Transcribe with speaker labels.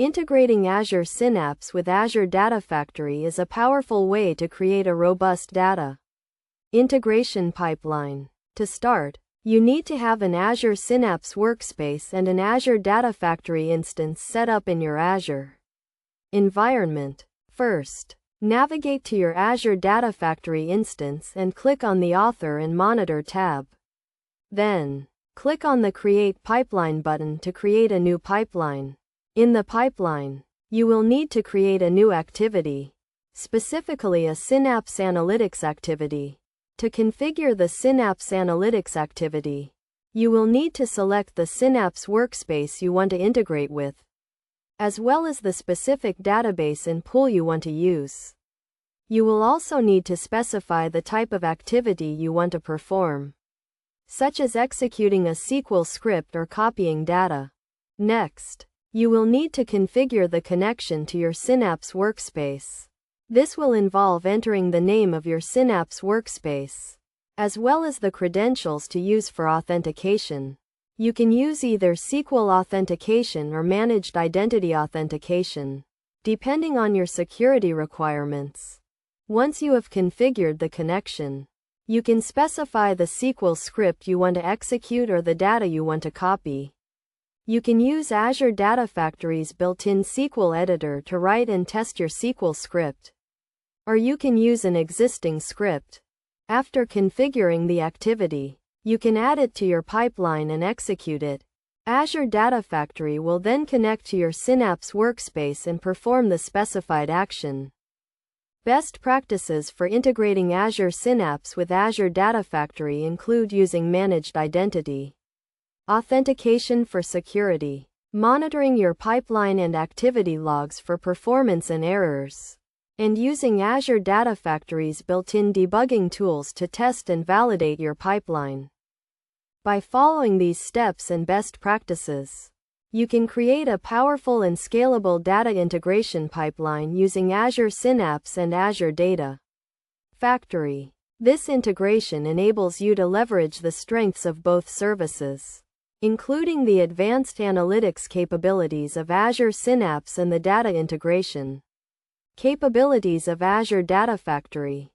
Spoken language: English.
Speaker 1: Integrating Azure Synapse with Azure Data Factory is a powerful way to create a robust data integration pipeline. To start, you need to have an Azure Synapse workspace and an Azure Data Factory instance set up in your Azure environment. First, navigate to your Azure Data Factory instance and click on the Author and Monitor tab. Then, click on the Create Pipeline button to create a new pipeline. In the pipeline, you will need to create a new activity, specifically a Synapse Analytics activity. To configure the Synapse Analytics activity, you will need to select the Synapse workspace you want to integrate with, as well as the specific database and pool you want to use. You will also need to specify the type of activity you want to perform, such as executing a SQL script or copying data. Next, you will need to configure the connection to your Synapse workspace. This will involve entering the name of your Synapse workspace, as well as the credentials to use for authentication. You can use either SQL authentication or managed identity authentication, depending on your security requirements. Once you have configured the connection, you can specify the SQL script you want to execute or the data you want to copy. You can use Azure Data Factory's built-in SQL editor to write and test your SQL script, or you can use an existing script. After configuring the activity, you can add it to your pipeline and execute it. Azure Data Factory will then connect to your Synapse workspace and perform the specified action. Best practices for integrating Azure Synapse with Azure Data Factory include using managed identity authentication for security, monitoring your pipeline and activity logs for performance and errors, and using Azure Data Factory's built-in debugging tools to test and validate your pipeline. By following these steps and best practices, you can create a powerful and scalable data integration pipeline using Azure Synapse and Azure Data Factory. This integration enables you to leverage the strengths of both services, including the advanced analytics capabilities of Azure Synapse and the data integration capabilities of Azure Data Factory.